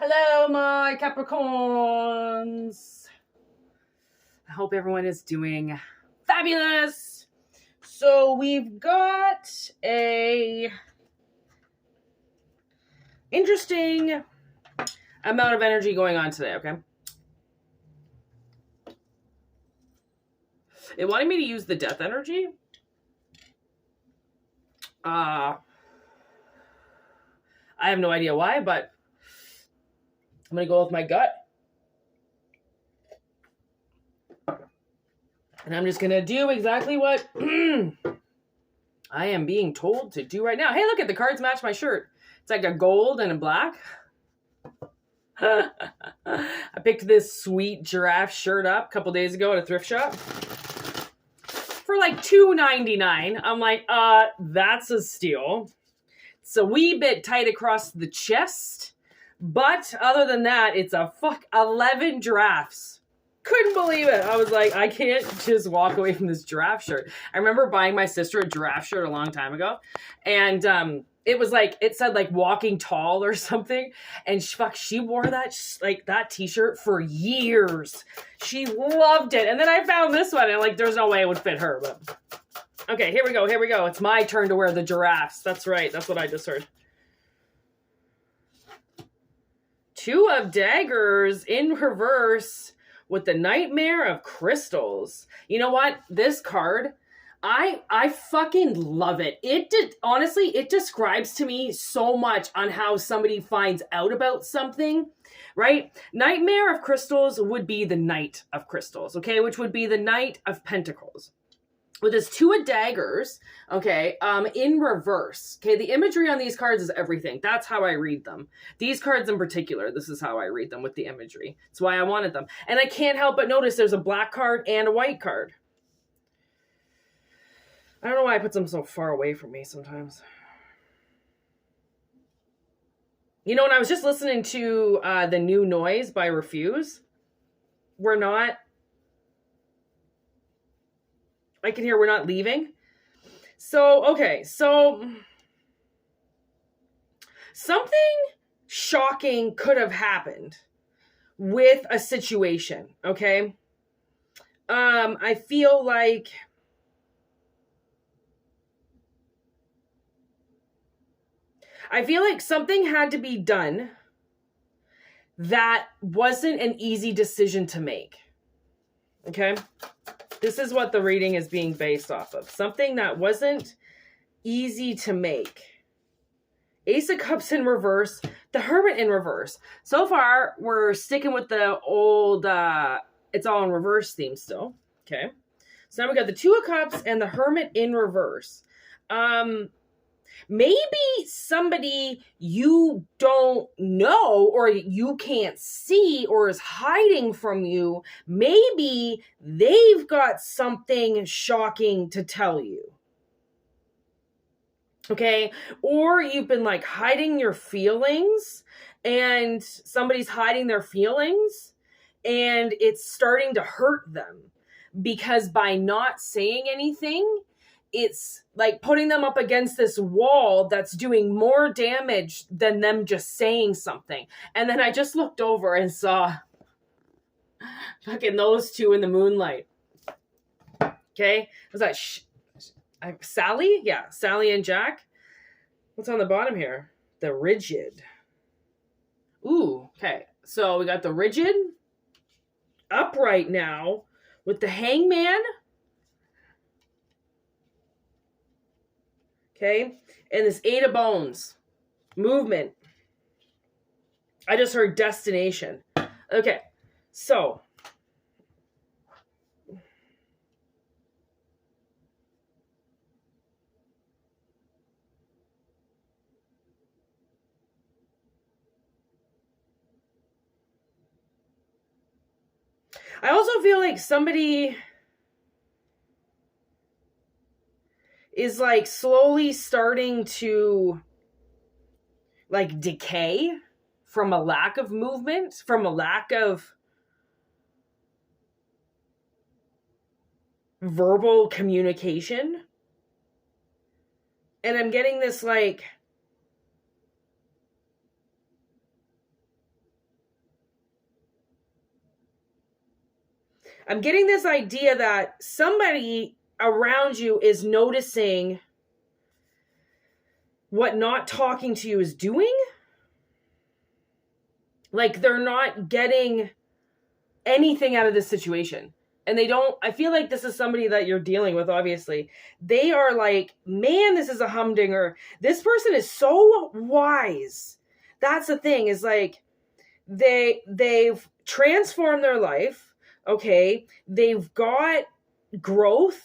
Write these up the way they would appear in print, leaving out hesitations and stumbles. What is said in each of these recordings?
Hello, my Capricorns. I hope everyone is doing fabulous. So we've got a interesting amount of energy going on today, okay? It wanted me to use the death energy. I have no idea why, but I'm going to go with my gut. And I'm just going to do exactly what I am being told to do right now. Hey, look at the cards match my shirt. It's like a gold and a black. I picked this sweet giraffe shirt up a couple days ago at a thrift shop for like $2.99. I'm like, that's a steal. It's a wee bit tight across the chest. But other than that, it's 11 giraffes. Couldn't believe it. I was like, I can't just walk away from this giraffe shirt. I remember buying my sister a giraffe shirt a long time ago. And it was like, it said like walking tall or something. And she wore that t-shirt for years. She loved it. And then I found this one and like, there's no way it would fit her. But okay, here we go. It's my turn to wear the giraffes. That's right. That's what I just heard. Two of daggers in reverse with the Nightmare of Crystals. You know what? This card, I fucking love it. Honestly, it describes to me so much on how somebody finds out about something, right? Nightmare of Crystals would be the Knight of Crystals, okay? Which would be the Knight of Pentacles. With this two of daggers, okay, in reverse. Okay, the imagery on these cards is everything. That's how I read them. These cards in particular, this is how I read them with the imagery. That's why I wanted them. And I can't help but notice there's a black card and a white card. I don't know why I put them so far away from me sometimes. You know, when I was just listening to the new Noise by Refuse, I can hear we're not leaving. So, okay. So, something shocking could have happened with a situation, okay? I feel like something had to be done that wasn't an easy decision to make, okay? This is what the reading is being based off of. Something that wasn't easy to make. Ace of Cups in reverse. The Hermit in reverse. So far, we're sticking with the old, it's all in reverse theme still. Okay. So now we got the Two of Cups and the Hermit in reverse. Maybe somebody you don't know or you can't see or is hiding from you, maybe they've got something shocking to tell you. Okay? Or you've been like hiding your feelings and somebody's hiding their feelings and it's starting to hurt them because by not saying anything, it's like putting them up against this wall that's doing more damage than them just saying something. And then I just looked over and saw fucking those two in the moonlight. Okay. Was that Sally? Yeah. Sally and Jack. What's on the bottom here? The Rigid. Ooh. Okay. So we got the Rigid upright now with the Hangman. Okay, and this Eight of Bones. Movement. I just heard destination. Okay, so. I also feel like somebody is like slowly starting to like decay from a lack of movement, from a lack of verbal communication. And I'm getting this like I'm getting this idea that somebody around you is noticing what not talking to you is doing. Like they're not getting anything out of this situation. And they don't, I feel like this is somebody that you're dealing with, obviously. They are like, man, this is a humdinger. This person is so wise. That's the thing, is like, they've transformed their life. Okay. They've got growth.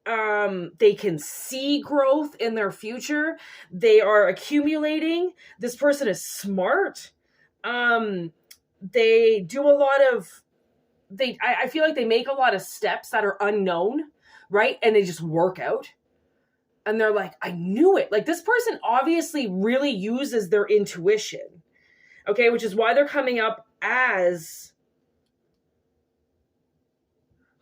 They can see growth in their future. They are accumulating. This person is smart. They do a lot of, I feel like they make a lot of steps that are unknown, right? And they just work out. And they're like, I knew it. Like this person obviously really uses their intuition. Okay, which is why they're coming up as,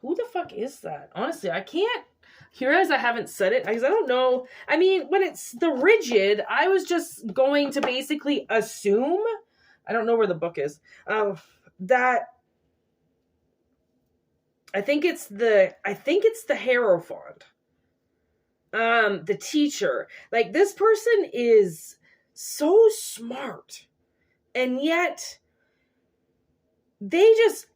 who the fuck is that? Honestly, I can't, here as I haven't said it, because I don't know. I mean, when it's the rigid, I was just going to basically assume, I don't know where the book is, that I think it's the Hierophant. The teacher. Like this person is so smart. And yet they just,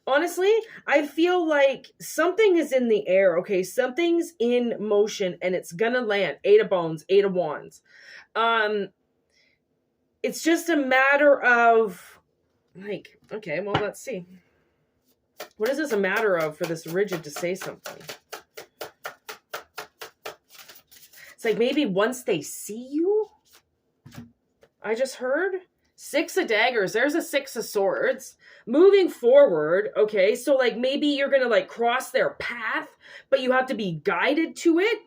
honestly, I feel like something is in the air, okay? Something's in motion and it's gonna land. 8 of Bones, 8 of Wands. It's just a matter of, like, okay, well, let's see. What is this a matter of for this rigid to say something? It's like maybe once they see you, I just heard 6 of Daggers. There's a 6 of Swords. Moving forward, okay, so like maybe you're going to like cross their path, but you have to be guided to it,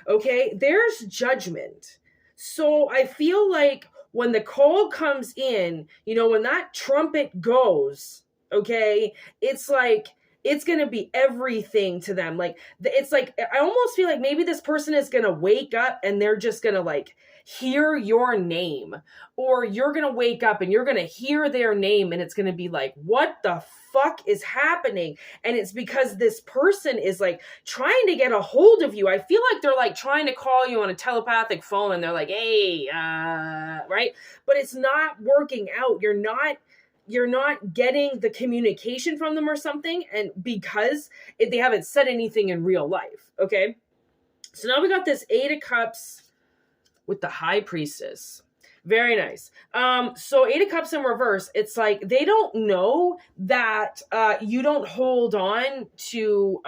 okay? There's Judgment. So I feel like when the call comes in, you know, when that trumpet goes, okay, it's like, it's going to be everything to them. Like, it's like, I almost feel like maybe this person is going to wake up and they're just going to like hear your name, or you're going to wake up and you're going to hear their name and it's going to be like, what the fuck is happening? And it's because this person is like trying to get a hold of you. I feel like they're like trying to call you on a telepathic phone and they're like, hey, right? But it's not working out. You're not getting the communication from them or something, and because they haven't said anything in real life, okay? So now we got this 8 of Cups with the High Priestess. Very nice. So 8 of Cups in reverse, it's like they don't know that you don't hold on to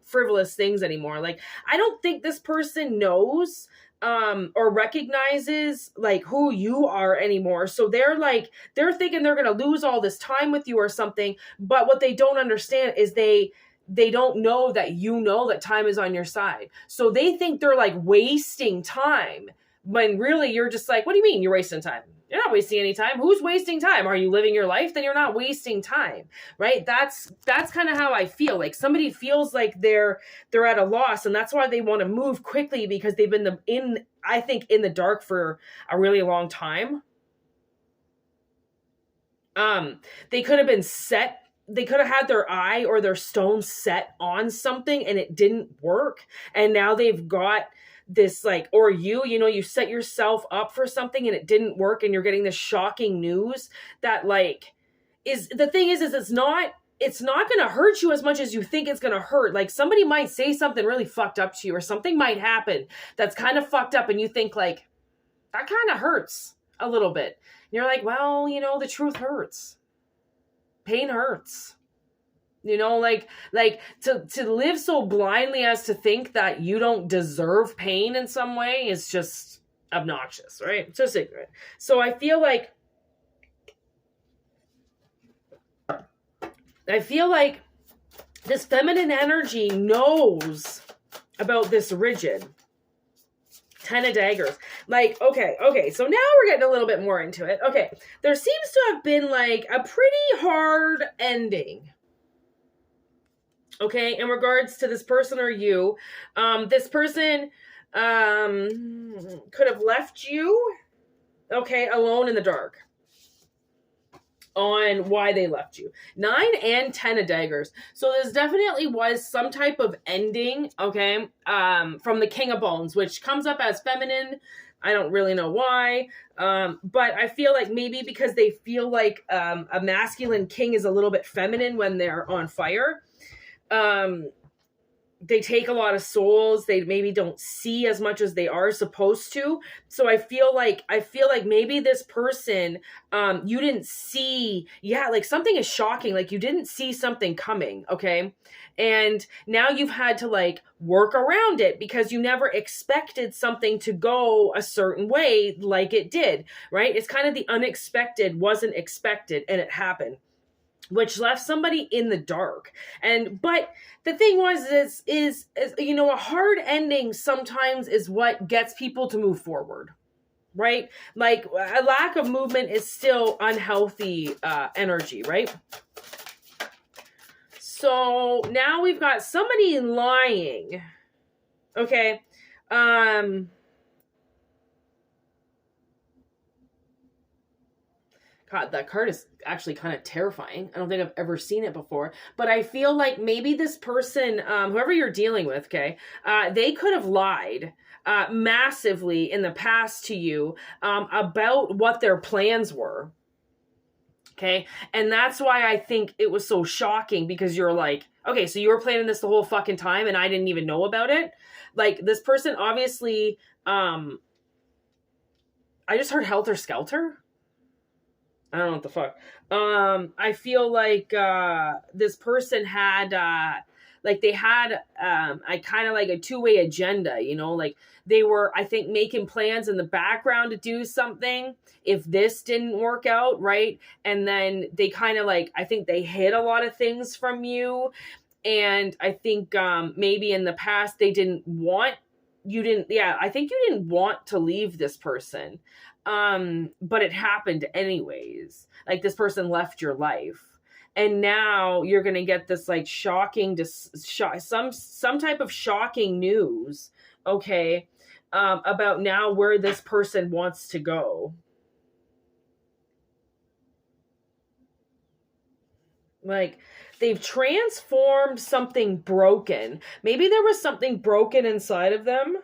frivolous things anymore. Like, I don't think this person knows or recognizes like who you are anymore. So they're thinking they're going to lose all this time with you or something. But what they don't understand is they don't know that you know that time is on your side. So they think they're like wasting time, when really you're just like, what do you mean you're wasting time? You're not wasting any time. Who's wasting time? Are you living your life? Then you're not wasting time, right? That's kind of how I feel. Like somebody feels like they're at a loss, and that's why they want to move quickly, because they've been in the dark for a really long time. They could have been set. They could have had their eye or their stone set on something and it didn't work. And now they've got this like, or you set yourself up for something and it didn't work, and you're getting this shocking news that like is it's not going to hurt you as much as you think it's going to hurt. Like somebody might say something really fucked up to you, or something might happen that's kind of fucked up, and you think like, that kind of hurts a little bit. And you're like, well, the truth hurts. Pain hurts. Like to live so blindly as to think that you don't deserve pain in some way is just obnoxious, right? It's just ignorant. So I feel like this feminine energy knows about this rigid. 10 of Daggers. Like, okay. So now we're getting a little bit more into it. Okay. There seems to have been like a pretty hard ending. Okay, in regards to this person or you, this person could have left you, okay, alone in the dark. on why they left you. 9 and 10 of daggers. So this definitely was some type of ending, okay, from the King of Bones, which comes up as feminine. I don't really know why, but I feel like maybe because they feel like a masculine king is a little bit feminine when they're on fire. They take a lot of souls. They maybe don't see as much as they are supposed to. So I feel like maybe this person, you didn't see, like something is shocking. Like you didn't see something coming. Okay. And now you've had to like work around it because you never expected something to go a certain way like it did, right? It's kind of the unexpected wasn't expected and it happened, which left somebody in the dark. But the thing was, is a hard ending sometimes is what gets people to move forward, right? Like a lack of movement is still unhealthy energy, right? So now we've got somebody lying. Okay. God, that card is actually kind of terrifying. I don't think I've ever seen it before. But I feel like maybe this person, whoever you're dealing with, okay, they could have lied massively in the past to you about what their plans were. Okay. And that's why I think it was so shocking, because you're like, okay, so you were planning this the whole fucking time and I didn't even know about it. Like this person obviously, I just heard helter skelter. I don't know what the fuck. I feel like this person had they had I kind of like a two-way agenda, like they were, I think, making plans in the background to do something if this didn't work out, right? And then they kind of like, I think they hid a lot of things from you. And I think maybe in the past I think you didn't want to leave this person. But it happened anyways. Like this person left your life. And now you're going to get this like shocking, some type of shocking news, okay, about now where this person wants to go. Like they've transformed something broken. Maybe there was something broken inside of them.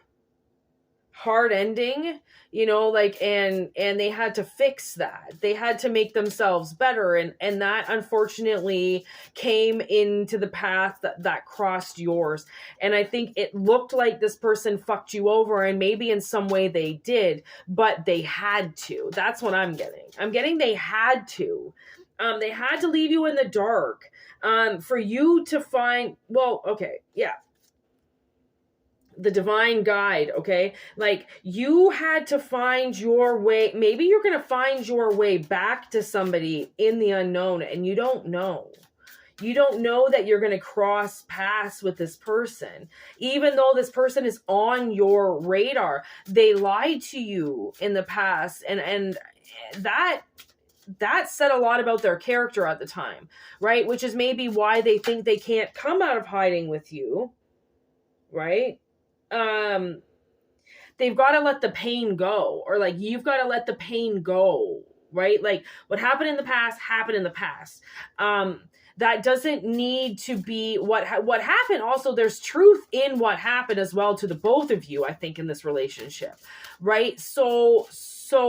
Hard ending, and they had to fix that. They had to make themselves better. And that unfortunately came into the path that crossed yours. And I think it looked like this person fucked you over, and maybe in some way they did, but they had to. That's what I'm getting. I'm getting they had to. They had to leave you in the dark for you to find, the divine guide, okay? Like you had to find your way. Maybe you're going to find your way back to somebody in the unknown, and you don't know. You don't know that you're going to cross paths with this person. Even though this person is on your radar, they lied to you in the past, and that said a lot about their character at the time, right? Which is maybe why they think they can't come out of hiding with you, right? They've got to let the pain go, or like you've got to let the pain go, right? Like what happened in the past happened in the past. That doesn't need to be what happened. Also, there's truth in what happened as well to the both of you, I think, in this relationship, right? So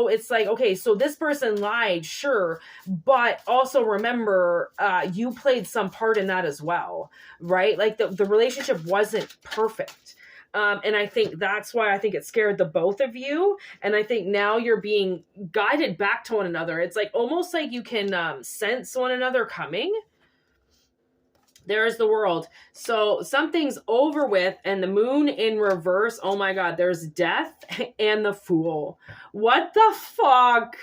it's like, okay, so this person lied, sure, but also remember, you played some part in that as well, right? Like the relationship wasn't perfect. And I think that's why I think it scared the both of you. And I think now you're being guided back to one another. It's like almost like you can sense one another coming. There's the World. So something's over with, and the Moon in reverse. Oh my God, there's Death and the Fool. What the fuck?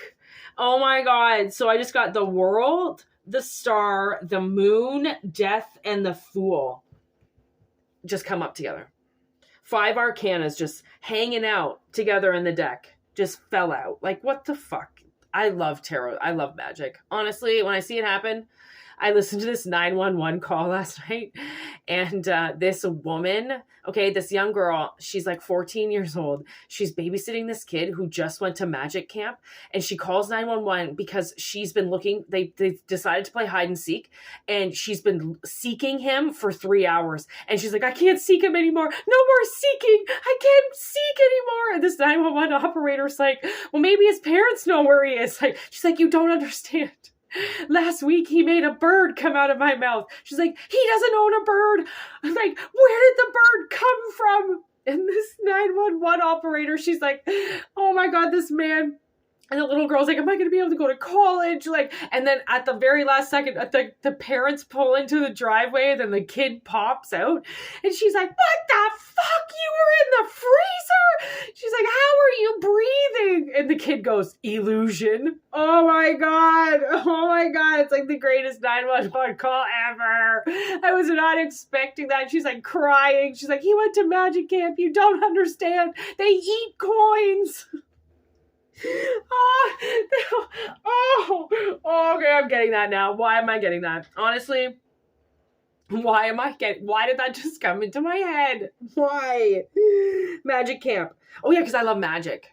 Oh my God. So I just got the World, the Star, the Moon, Death, and the Fool just come up together. 5 arcanas just hanging out together in the deck. Just fell out. Like, what the fuck? I love tarot. I love magic. Honestly, when I see it happen, I listened to this 911 call last night, and this woman, okay, this young girl, she's like 14 years old. She's babysitting this kid who just went to magic camp, and she calls 911 because she's been looking, they decided to play hide and seek, and she's been seeking him for 3 hours. And she's like, I can't seek him anymore. No more seeking. I can't seek anymore. And this 911 operator's like, well, maybe his parents know where he is. Like, she's like, you don't understand. Last week he made a bird come out of my mouth. She's like, he doesn't own a bird. I'm like, where did the bird come from? And this 911 operator, she's like, oh my God, this man. And the little girl's like, am I going to be able to go to college? Like, and then at the very last second, the parents pull into the driveway, and then the kid pops out. And she's like, what the fuck? You were in the freezer? She's like, how are you breathing? And the kid goes, illusion. Oh my God. Oh my God. It's like the greatest 911 call ever. I was not expecting that. She's like crying. She's like, he went to magic camp. You don't understand. They eat coins. Okay, I'm getting that now. Why am I getting that? Honestly, why did that just come into my head? Why? Magic camp. Oh yeah, because I love magic.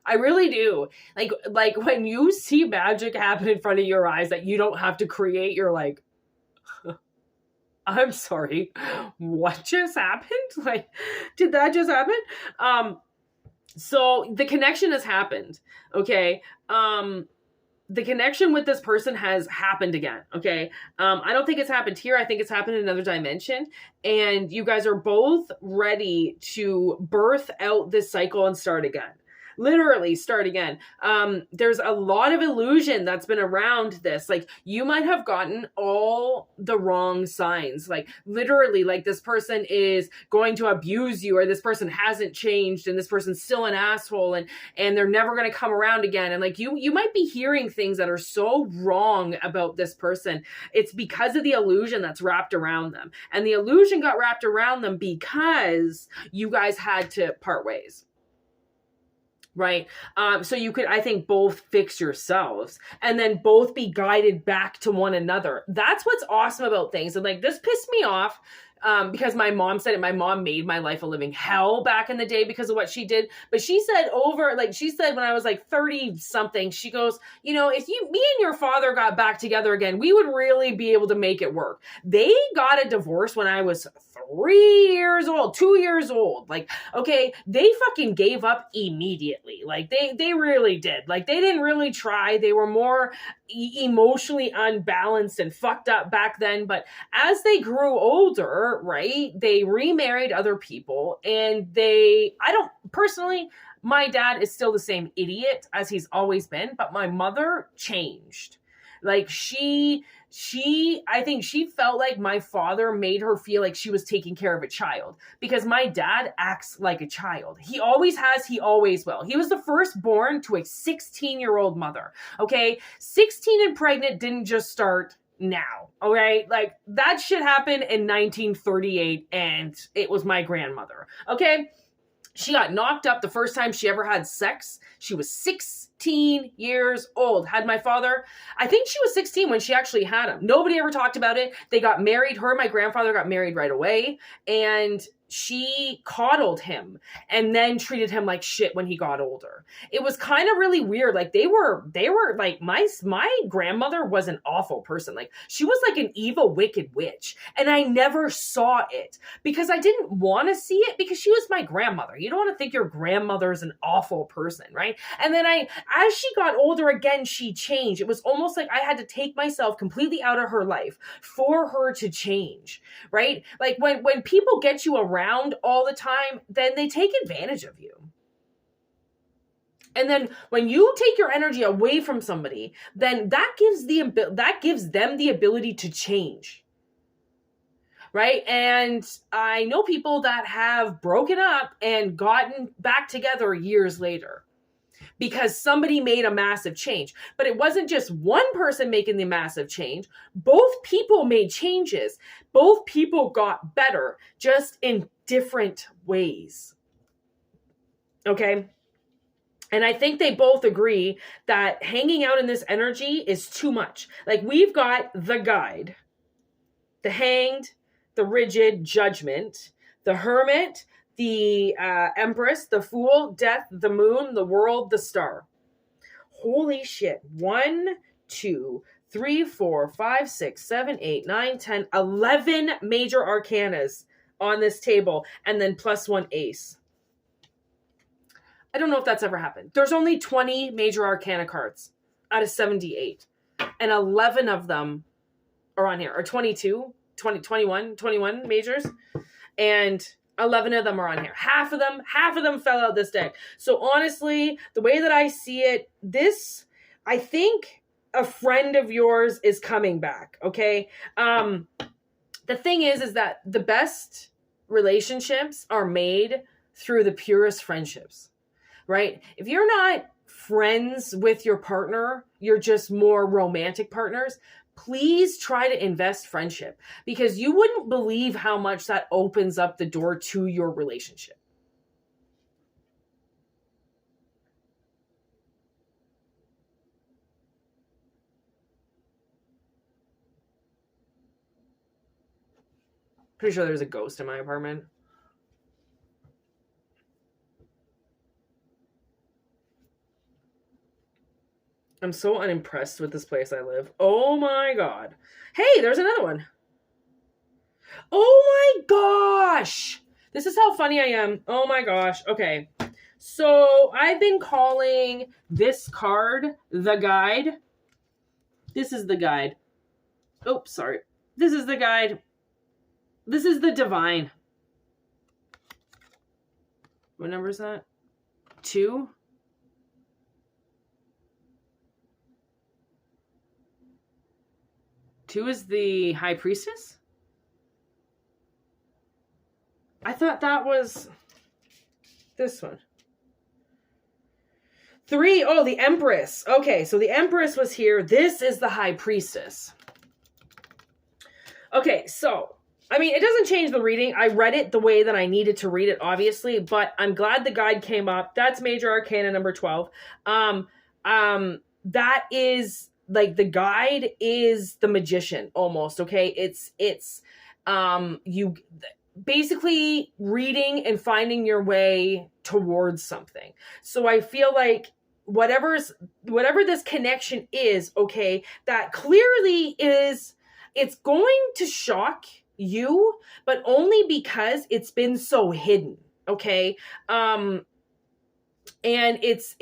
I really do. Like when you see magic happen in front of your eyes that you don't have to create, you're like, I'm sorry, what just happened? Like, did that just happen? So the connection has happened, okay? The connection with this person has happened again, okay? I don't think it's happened here. I think it's happened in another dimension. And you guys are both ready to birth out this cycle and start again. Literally start again. There's a lot of illusion that's been around this. Like, you might have gotten all the wrong signs. Like, literally, like, this person is going to abuse you, or this person hasn't changed, and this person's still an asshole, and they're never going to come around again. And like, you might be hearing things that are so wrong about this person. It's because of the illusion that's wrapped around them. And the illusion got wrapped around them because you guys had to part ways. Right. So you could, I think, both fix yourselves and then both be guided back to one another. That's what's awesome about things. And like, this pissed me off because my mom said it. My mom made my life a living hell back in the day because of what she did. But she said she said when I was like 30 something, she goes, you know, if me and your father got back together again, we would really be able to make it work. They got a divorce when I was 3 years old, 2 years old. Like, okay, they fucking gave up immediately. Like, they really did. Like, they didn't really try. They were more emotionally unbalanced and fucked up back then. But as they grew older, right, they remarried other people, and my dad is still the same idiot as he's always been, but my mother changed. Like, I think she felt like my father made her feel like she was taking care of a child, because my dad acts like a child. He always has, he always will. He was the firstborn to a 16-year-old mother. Okay. 16 and pregnant didn't just start now. All right. Like, that shit happened in 1938, and it was my grandmother. Okay. She got knocked up the first time she ever had sex. She was 16 years old. Had my father, I think she was 16 when she actually had him. Nobody ever talked about it. They got married. Her and my grandfather got married right away. And she coddled him and then treated him like shit when he got older. It was kind of really weird. Like, they were like, my grandmother was an awful person. Like, she was like an evil, wicked witch. And I never saw it because I didn't want to see it, because she was my grandmother. You don't want to think your grandmother is an awful person, right? And then as she got older again, she changed. It was almost like I had to take myself completely out of her life for her to change, right? Like, when people get you around all the time, then they take advantage of you. And then when you take your energy away from somebody, then that gives them the ability to change. Right? And I know people that have broken up and gotten back together years later because somebody made a massive change. But it wasn't just one person making the massive change. Both people made changes. Both people got better, just in different ways. Okay? And I think they both agree that hanging out in this energy is too much. Like, we've got the Guide, the Hanged, the Rigid, Judgment, the Hermit, the Empress, the Fool, Death, the Moon, the World, the Star. Holy shit. 1, 2, 3, 4, 5, 6, 7, 8, 9, 10, 11 major arcanas on this table, and then plus 1 ace. I don't know if that's ever happened. There's only 20 major arcana cards out of 78. And 11 of them are on here. Or 22, 20, 21 majors. And 11 of them are on here. Half of them fell out this deck. So honestly, the way that I see it, I think a friend of yours is coming back. Okay. The thing is that the best relationships are made through the purest friendships. Right? If you're not friends with your partner, you're just more romantic partners, please try to invest friendship, because you wouldn't believe how much that opens up the door to your relationship. Pretty sure there's a ghost in my apartment. I'm so unimpressed with this place I live. Oh my God. Hey, there's another one. Oh my gosh. This is how funny I am. Oh my gosh. Okay. So I've been calling this card the Guide. This is the Guide. Oh, sorry. This is the Guide. This is the Divine. What number is that? 2? Two is the High Priestess? I thought that was this one. 3, oh, the Empress. Okay, so the Empress was here. This is the High Priestess. Okay, so, I mean, it doesn't change the reading. I read it the way that I needed to read it, obviously, but I'm glad the Guide came up. That's Major Arcana number 12. That is... like, the Guide is the magician almost, okay? It's you basically reading and finding your way towards something. So I feel like whatever this connection is, okay, that clearly it's going to shock you, but only because it's been so hidden, okay? And it's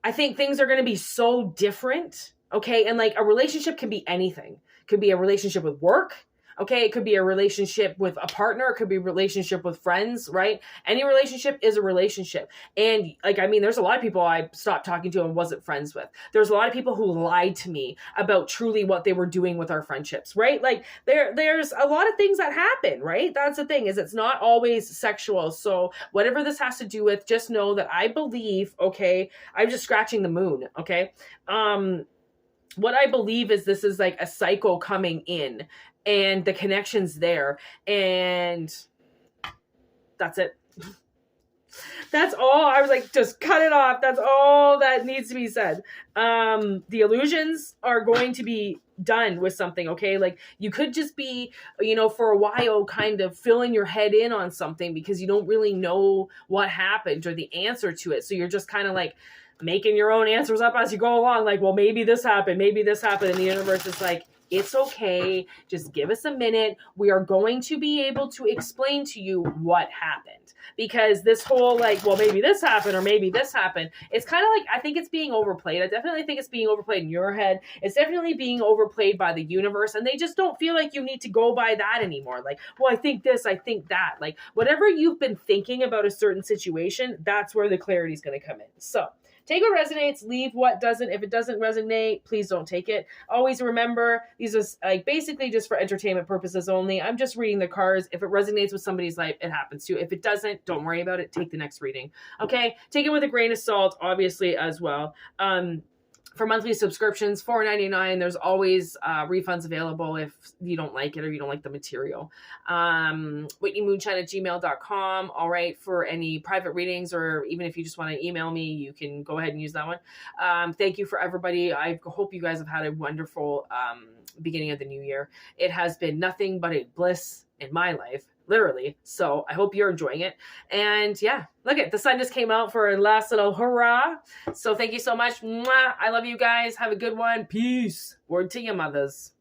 I think things are going to be so different. Okay. And like, a relationship can be anything. It could be a relationship with work. Okay. It could be a relationship with a partner. It could be a relationship with friends, right? Any relationship is a relationship. And like, I mean, there's a lot of people I stopped talking to and wasn't friends with. There's a lot of people who lied to me about truly what they were doing with our friendships, right? Like there's a lot of things that happen, right? That's the thing, is it's not always sexual. So whatever this has to do with, just know that I believe, okay, I'm just scratching the moon. Okay. What I believe is this is like a cycle coming in, and the connection's there, and that's it. That's all. I was like, just cut it off. That's all that needs to be said. The illusions are going to be done with something, okay? Like, you could just be, for a while kind of filling your head in on something because you don't really know what happened or the answer to it. So you're just kind of like making your own answers up as you go along. Like, well, maybe this happened. And the universe is like, it's okay. Just give us a minute. We are going to be able to explain to you what happened. Because this whole like, well, maybe this happened or maybe this happened. It's kind of like, I think it's being overplayed. I definitely think it's being overplayed in your head. It's definitely being overplayed by the universe. And they just don't feel like you need to go by that anymore. Like, well, I think this, I think that. Like, whatever you've been thinking about a certain situation, that's where the clarity is going to come in. So take what resonates, leave what doesn't. If it doesn't resonate, please don't take it. Always remember, these are like basically just for entertainment purposes only. I'm just reading the cards. If it resonates with somebody's life, it happens to. If it doesn't, don't worry about it. Take the next reading. Okay? Take it with a grain of salt, obviously, as well. For monthly subscriptions, $4.99. There's always refunds available if you don't like it or you don't like the material. whitneymoonshine@gmail.com. All right, for any private readings, or even if you just want to email me, you can go ahead and use that one. Thank you for everybody. I hope you guys have had a wonderful beginning of the new year. It has been nothing but a bliss in my life, literally. So I hope you're enjoying it. And yeah, look at the sun just came out for a last little hurrah. So thank you so much. Mwah. I love you guys. Have a good one. Peace. Word to your mothers.